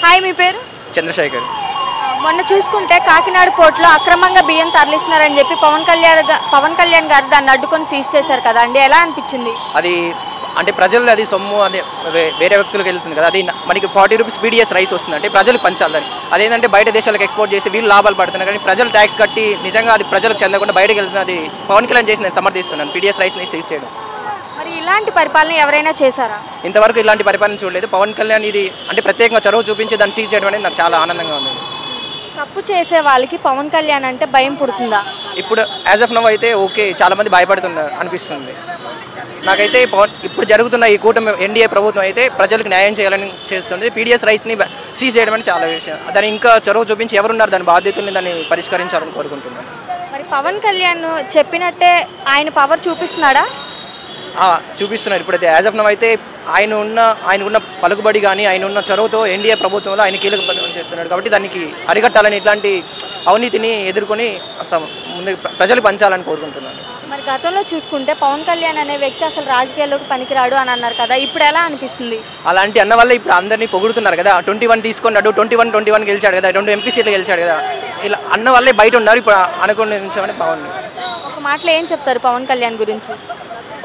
Hi, మీ పేరు? చంద్రశేఖర్. మొన్న చూసుకుంటే కాకినాడ పోర్టులో అక్రమంగా బియ్యం తరలిస్తున్నారని చెప్పి పవన్ కళ్యాణ్ గారు దాన్ని అడ్డుకొని సీజ్ చేశారు కదా అండి, ఎలా అనిపించింది? అది అంటే ప్రజలు అది సొమ్ము అదే వేరే వ్యక్తులకు వెళ్తుంది కదా, అది మనకి 40 రూపీస్ పీడిఎస్ రైస్ వస్తుంది అంటే ప్రజలకు పంచాలని. అదేంటంటే బయట దేశాలకు ఎక్స్పోర్ట్ చేసి వీళ్ళు లాభాలు పడుతున్నారు, కానీ ప్రజలు ట్యాక్స్ కట్టి నిజంగా అది ప్రజలకు చెందకుండా బయటకు వెళ్తున్నారు. అది పవన్ కళ్యాణ్ చేసి నేను సమర్థిస్తున్నాను, పీడిఎస్ రైస్ని సీజ్ చేయడం. మరి ఇలాంటి పరిపాలన ఎవరైనా చేశారా? ఇంతవరకు ఇలాంటి పరిపాలన చూడలేదు. పవన్ కళ్యాణ్ ఇది అంటే ప్రత్యేకంగా చొరవ చూపించి దాన్ని సీజ్ చేయడం అనేది నాకు చాలా ఆనందంగా ఉంది. తప్పు చేసే వాళ్ళకి పవన్ కళ్యాణ్ అంటే భయం పుడుతుందా? ఇప్పుడు యాజ్ ఆఫ్ నౌ అయితే ఓకే, చాలామంది భయపడుతున్నారు అనిపిస్తుంది నాకైతే. ఇప్పుడు జరుగుతున్న ఈ కూటమి ఎన్డీఏ ప్రభుత్వం అయితే ప్రజలకు న్యాయం చేయాలని చేస్తుంది. పీడిఎస్ రైస్ని సీజ్ చేయడం అని చాలా విషయం. దాన్ని ఇంకా చొరవ చూపించి ఎవరున్నారు దాని బాధ్యతల్ని దాన్ని పరిష్కరించాలని కోరుకుంటున్నాను. మరి పవన్ కళ్యాణ్ చెప్పినట్టే ఆయన పవర్ చూపిస్తున్నాడా? చూపిస్తున్నారు. ఇప్పుడైతే యాజ్ ఆఫ్ నౌ అయితే ఆయనకున్న పలుకుబడి కానీ ఆయన ఉన్న చొరవతో ఎన్డీఏ ప్రభుత్వంలో ఆయన కీలక పనులు చేస్తున్నాడు. కాబట్టి దానికి అరికట్టాలని, ఇట్లాంటి అవినీతిని ఎదుర్కొని ముందు ప్రజలు పంచాలని కోరుకుంటున్నాను. మరి గతంలో చూసుకుంటే పవన్ కళ్యాణ్ అనే వ్యక్తి అసలు రాజకీయాల్లోకి పనికిరాడు అని అన్నారు కదా, ఇప్పుడు ఎలా అనిపిస్తుంది? అలాంటి అన్న వల్ల ఇప్పుడు అందరినీ పొగుడుతున్నారు కదా. 21 తీసుకున్నాడు, 21 గెలిచాడు కదా, 2 ఎంపీ సీట్లు గెలిచాడు కదా. ఇలా అన్న వల్లే బయట ఉన్నారు. ఇప్పుడు అనుకునే నిమిషం బాగుంది. ఒక మాటలో ఏం చెప్తారు పవన్ కళ్యాణ్ గురించి?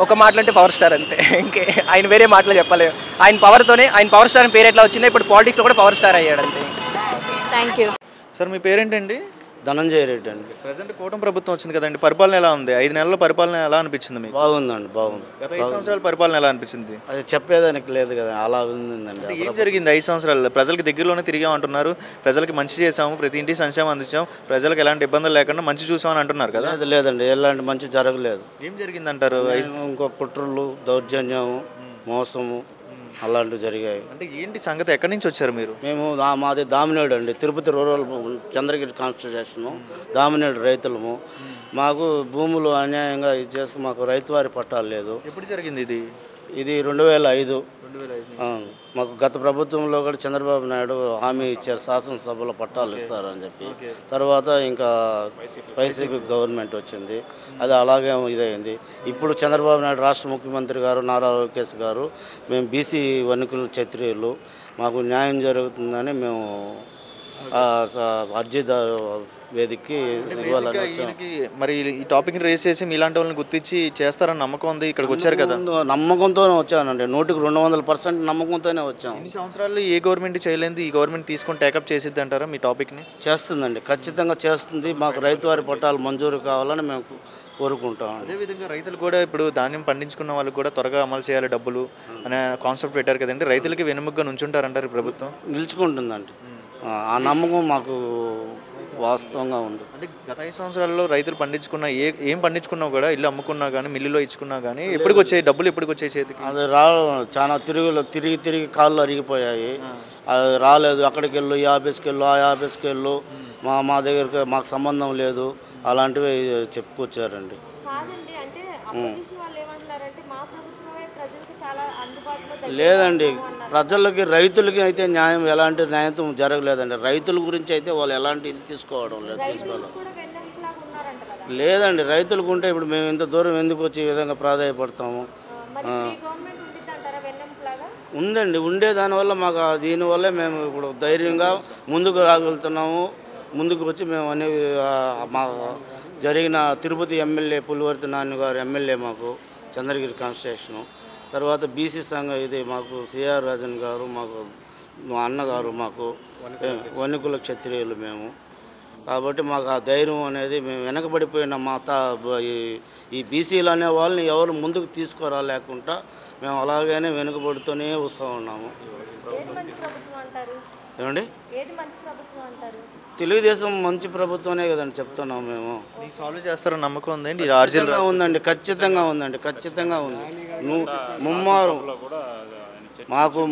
ఒక మాటలు అంటే పవర్ స్టార్ అంతే, ఇంకే ఆయన వేరే మాటలు చెప్పలేము. ఆయన పవర్తోనే, ఆయన పవర్ స్టార్ పేరు ఎట్లా వచ్చిందో ఇప్పుడు పాలిటిక్స్లో కూడా పవర్ స్టార్ అయ్యాడు అంతే. Thank you sir. మీ పేరేంటండి? ధనంజయ రెడ్డి అండి. ప్రజెంట్ కూటమి ప్రభుత్వం వచ్చింది కదండి, పరిపాలన ఎలా ఉంది? 5 నెలల పరిపాలన ఎలా అనిపించింది మీకు? బాగుందండి, బాగుంది. గత 5 సంవత్సరాల పరిపాలన ఎలా అనిపించింది? అది చెప్పేదానికి లేదు కదా, అలా ఉందండి. ఏం జరిగింది 5 సంవత్సరాల్లో? ప్రజలకు దగ్గరలోనే తిరిగామంటున్నారు, ప్రజలకు మంచి చేసాము, ప్రతి ఇంటి సంక్షేమం అందించాం, ప్రజలకు ఎలాంటి ఇబ్బందులు లేకుండా మంచి చూసామని అంటున్నారు కదా. లేదండి, ఎలాంటి మంచి జరగలేదు. ఏం జరిగిందంటారు? ఇంకో కుట్రలు, దౌర్జన్యము, మోసము అలాంటివి జరిగాయి. అంటే ఏంటి సంగతి? ఎక్కడి నుంచి వచ్చారు మీరు? మేము మాది దామినేడు అండి, తిరుపతి రూరల్ చంద్రగిరి కాన్స్టిట్యూషను, దామినేడు రైతులము. మాకు భూములు అన్యాయంగా ఇది చేసుకుని మాకు రైతువారి పట్టాలు లేదు. ఎప్పుడు జరిగింది ఇది? ఇది 2005. మాకు గత ప్రభుత్వంలో కూడా చంద్రబాబు నాయుడు హామీ ఇచ్చారు, శాసనసభలో పట్టాలు ఇస్తారని చెప్పి. తర్వాత ఇంకా వైసీపీ గవర్నమెంట్ వచ్చింది, అది అలాగే ఇదైంది. ఇప్పుడు చంద్రబాబు నాయుడు రాష్ట్ర ముఖ్యమంత్రి గారు నారా లోకేష్ గారు, మేము బీసీ వణికుల క్షత్రియులు, మాకు న్యాయం జరుగుతుందని మేము అర్జీదారు వేదికకి ఇవ్వాలని వచ్చాం. మరి ఈ టాపిక్ని రేస్ చేసి మీలాంటి వాళ్ళని గుర్తించి చేస్తారని నమ్మకం ఉంది, ఇక్కడికి వచ్చారు కదా? నమ్మకంతోనే వచ్చానండి, 100% నమ్మకంతోనే వచ్చాం. ఇన్ని సంవత్సరాలు ఏ గవర్నమెంట్ చేయలేదు, ఈ గవర్నమెంట్ తీసుకొని టేకప్ చేసిద్ది అంటారా మీ టాపిక్ని? చేస్తుందండి, ఖచ్చితంగా చేస్తుంది. మాకు రైతువారి పట్టాలు మంజూరు కావాలని మేము కోరుకుంటాం. అదేవిధంగా రైతులు కూడా ఇప్పుడు ధాన్యం పండించుకున్న వాళ్ళకి కూడా త్వరగా అమలు చేయాలి డబ్బులు అనే కాన్సెప్ట్ పెట్టారు కదండి. రైతులకి వెనుముగ్గా నుంచుంటారంటారు ప్రభుత్వం? నిలుచుకుంటుందండి, ఆ నమ్మకం మాకు వాస్తవంగా ఉంది. అంటే గత 5 సంవత్సరాల్లో రైతులు పండించుకున్న ఏం పండించుకున్నా కూడా ఇల్లు అమ్ముకున్నా కానీ, మిల్లులో ఇచ్చుకున్నా కానీ ఎప్పటికి వచ్చాయి డబ్బులు? ఎప్పటికి వచ్చాయి చేతికి? అది చాలా తిరిగి కాళ్ళు అరిగిపోయాయి. అది రాలేదు. అక్కడికి వెళ్ళు, ఈ ఆఫీస్కి వెళ్ళు, ఆ ఆఫీస్కి వెళ్ళు, మా దగ్గరికి మాకు సంబంధం లేదు, అలాంటివి చెప్పుకొచ్చారండి. లేదండి, ప్రజలకి రైతులకి అయితే న్యాయం, ఎలాంటి న్యాయం జరగలేదండి. రైతుల గురించి అయితే వాళ్ళు ఎలాంటి ఇది తీసుకోవడం లేదండి. రైతులకు ఉంటే ఇప్పుడు మేము ఇంత దూరం ఎందుకు వచ్చి ఈ విధంగా ప్రాధాయపడతాము? ఉందండి, ఉండే దానివల్ల మాకు దీనివల్లే మేము ఇప్పుడు ధైర్యంగా ముందుకు రాగలుగుతున్నాము. ముందుకు వచ్చి మేము అన్ని మా జరిగిన తిరుపతి ఎమ్మెల్యే పులివర్తి నాని గారు ఎమ్మెల్యే మాకు చంద్రగిరి కాన్స్టిట్యూషను, తర్వాత బీసీ సంఘం ఇది మాకు సిఆర్ రాజన్ గారు, మాకు మా అన్నగారు, మాకు వణికుల క్షత్రియులు మేము. కాబట్టి మాకు ఆ ధైర్యం అనేది, మేము వెనకబడిపోయిన ఈ బీసీలు అనే వాళ్ళని ఎవరు ముందుకు తీసుకురాలేకుండా మేము అలాగనే వెనుకబడుతూనే వస్తూ ఉన్నాము. ఏమండి, తెలుగుదేశం మంచి ప్రభుత్వమే కదండి చెప్తున్నాం మేము. సాల్వ్ చేస్తారని నమ్మకం ఉందండి? ఉందండి, ఖచ్చితంగా ఉందండి, ఖచ్చితంగా ఉంది.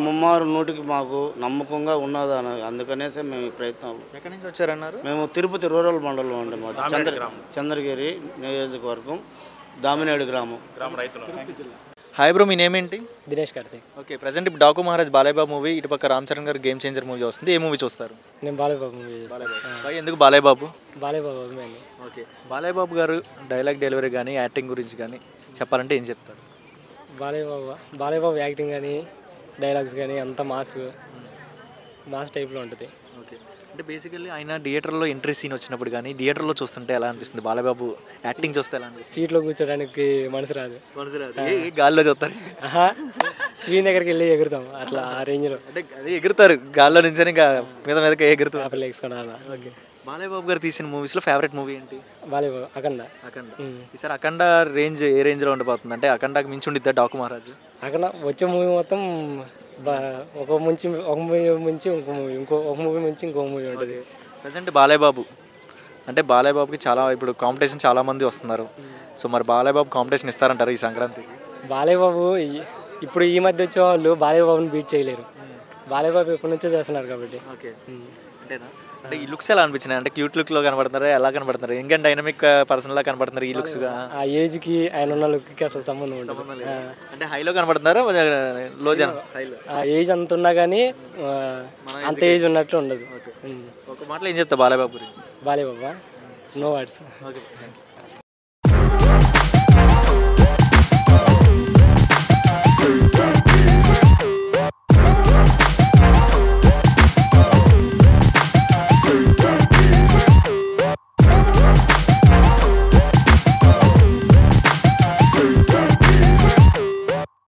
ముమ్మారు నూటికి మాకు నమ్మకంగా ఉన్నదని, అందుకనేసే మేము ఈ ప్రయత్నం. ఎక్కడి నుంచి వచ్చారన్నారు? మేము తిరుపతి రూరల్ మండలం అండి, మాది చంద్రగిరి నియోజకవర్గం, దామినేడు గ్రామం. హాయ్ బ్రో, మీ నేమ్ ఏంటి? దినేష్ కార్తిక్. ఓకే, ప్రజెంట్ ఇప్పుడు డాకు మహారాజ్ బాలయ్యబాబు మూవీ, ఇటుపక్క రామ్ చరణ్ గారు గేమ్ చేంజర్ మూవీ వస్తుంది. ఏ మూవీ చూస్తారు? నేను బాలయ్యబాబు మూవీ చూస్తాను. ఎందుకు బాలయ్యబాబు? బాలయ్యబాబు అభిమాని. ఓకే, బాలయ్యబాబు గారు డైలాగ్ డెలివరీ కానీ, యాక్టింగ్ గురించి కానీ చెప్పాలంటే ఏం చెప్తారు? బాలయ్యబాబు యాక్టింగ్ కానీ, డైలాగ్స్ కానీ అంత మాస్, మాస్ టైప్లో ఉంటుంది. ఓకే. అంటే బేసికల్లీ ఆయన థియేటర్లో ఎంట్రీ సీన్ వచ్చినప్పుడు కానీ థియేటర్లో చూస్తుంటే ఎలా అనిపిస్తుంది? బాలబాబు యాక్టింగ్ చూస్తే ఎలా అనిపిస్తుంది? సీట్లో కూర్చోడానికి మనసు రాదు. గాల్లో చూస్తారు, స్క్రీన్ దగ్గరికి వెళ్ళి ఎగురుతాం అట్లా ఆ రేంజ్లో. అంటే అదే ఎగురుతారు గాల్లో నుంచి, ఇంకా మీదకి ఎగురుతారు. ఆపలు వేసుకున్నా. ఓకే. బాలయ్యబాబు గారు తీసిన మూవీస్లో ఫేవరెట్ మూవీ ఏంటి? బాలేబాబు అఖండ. అఖండ. ఈసారి అఖండ రేంజ్ ఏ రేంజ్లో ఉండిపోతుంది? అంటే అఖండకి మించి ఉండిద్దా డాకు మహారాజు? అఖండ వచ్చే మూవీ మొత్తం ఒక మూవీ నుంచి ఇంకో మూవీ నుంచి ఇంకో మూవీ ఉంటుంది. ప్రజెంట్ బాలయ్యబాబు అంటే బాలయ్యబాబుకి చాలా ఇప్పుడు కాంపిటీషన్ చాలా మంది వస్తున్నారు. సో మరి బాలయ్యబాబు కాంపిటీషన్ ఇస్తారంటారు ఈ సంక్రాంతికి? బాలేబాబు ఇప్పుడు ఈ మధ్య వచ్చే వాళ్ళు బాలేబాబుని బీట్ చేయలేరు. బాలేబాబు ఎప్పటి నుంచో చేస్తున్నారు కాబట్టి. ఓకే. అంటేనా? అంటే ఈ లుక్స్ ఎలా అనిపించినాయి? అంటే క్యూట్ లుక్లో కనబడుతున్నారు, ఎలా కనబడుతున్నారు? ఇంకా డైనమిక్ పర్సన్లా కనబడుతున్నారు ఈ లుక్స్గా. ఆ ఏజ్కి ఆయన ఉన్న లుక్కి అసలు సంబంధం ఉంటుంది. అంటే హైలో కనబడుతున్నారా లో జన? హైలో. ఆ ఏజ్ అంత ఉన్నా కానీ అంత ఏజ్ ఉన్నట్లు ఉండదు. ఒక మాటలో ఏం చెప్తా బాలయ్యబాబు గురించి? బాలేబాబా నో వర్డ్స్. ఓకే.